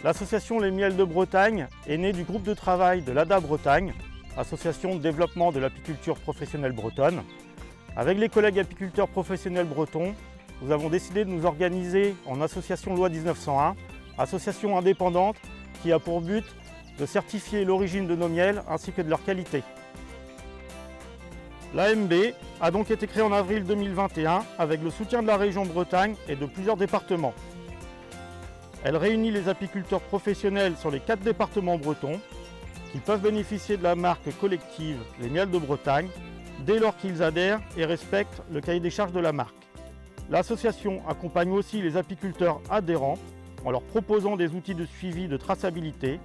L'association Les Miels de Bretagne est née du groupe de travail de l'ADA Bretagne, association de développement de l'apiculture professionnelle bretonne. Avec les collègues apiculteurs professionnels bretons, nous avons décidé de nous organiser en association loi 1901, association indépendante qui a pour but de certifier l'origine de nos miels ainsi que de leur qualité. L'AMB a donc été créée en avril 2021 avec le soutien de la région Bretagne et de plusieurs départements. Elle réunit les apiculteurs professionnels sur les 4 départements bretons qui peuvent bénéficier de la marque collective Les Miels de Bretagne dès lors qu'ils adhèrent et respectent le cahier des charges de la marque. L'association accompagne aussi les apiculteurs adhérents en leur proposant des outils de suivi de traçabilité,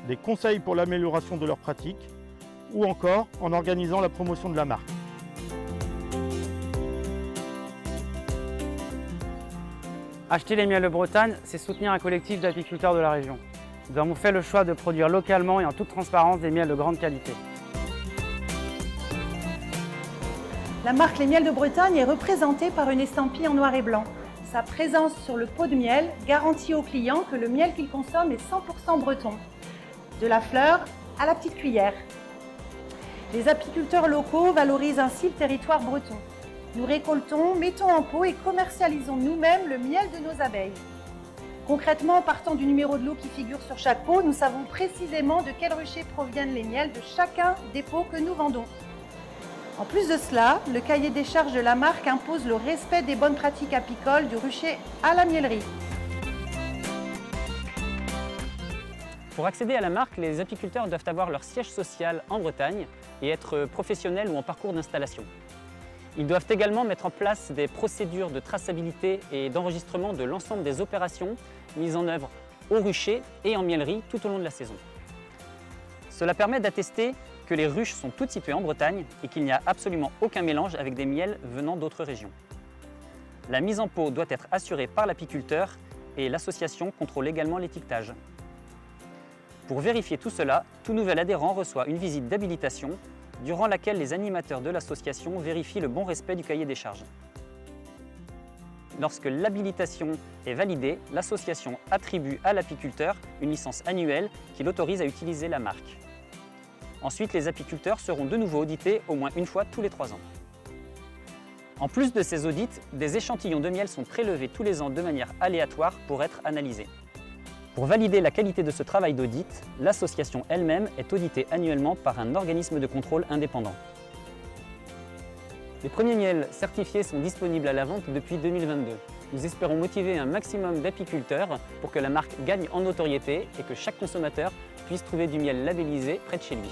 des conseils pour l'amélioration de leurs pratiques ou encore en organisant la promotion de la marque. Acheter les miels de Bretagne, c'est soutenir un collectif d'apiculteurs de la région. Nous avons fait le choix de produire localement et en toute transparence des miels de grande qualité. La marque Les Miels de Bretagne est représentée par une estampille en noir et blanc. Sa présence sur le pot de miel garantit aux clients que le miel qu'ils consomment est 100% breton. De la fleur à la petite cuillère. Les apiculteurs locaux valorisent ainsi le territoire breton. Nous récoltons, mettons en pot et commercialisons nous-mêmes le miel de nos abeilles. Concrètement, partant du numéro de lot qui figure sur chaque pot, nous savons précisément de quel rucher proviennent les miels de chacun des pots que nous vendons. En plus de cela, le cahier des charges de la marque impose le respect des bonnes pratiques apicoles du rucher à la miellerie. Pour accéder à la marque, les apiculteurs doivent avoir leur siège social en Bretagne et être professionnels ou en parcours d'installation. Ils doivent également mettre en place des procédures de traçabilité et d'enregistrement de l'ensemble des opérations mises en œuvre au rucher et en miellerie tout au long de la saison. Cela permet d'attester que les ruches sont toutes situées en Bretagne et qu'il n'y a absolument aucun mélange avec des miels venant d'autres régions. La mise en pot doit être assurée par l'apiculteur et l'association contrôle également l'étiquetage. Pour vérifier tout cela, tout nouvel adhérent reçoit une visite d'habilitation durant laquelle les animateurs de l'association vérifient le bon respect du cahier des charges. Lorsque l'habilitation est validée, l'association attribue à l'apiculteur une licence annuelle qui l'autorise à utiliser la marque. Ensuite, les apiculteurs seront de nouveau audités au moins une fois tous les 3 ans. En plus de ces audits, des échantillons de miel sont prélevés tous les ans de manière aléatoire pour être analysés. Pour valider la qualité de ce travail d'audit, l'association elle-même est auditée annuellement par un organisme de contrôle indépendant. Les premiers miels certifiés sont disponibles à la vente depuis 2022. Nous espérons motiver un maximum d'apiculteurs pour que la marque gagne en notoriété et que chaque consommateur puisse trouver du miel labellisé près de chez lui.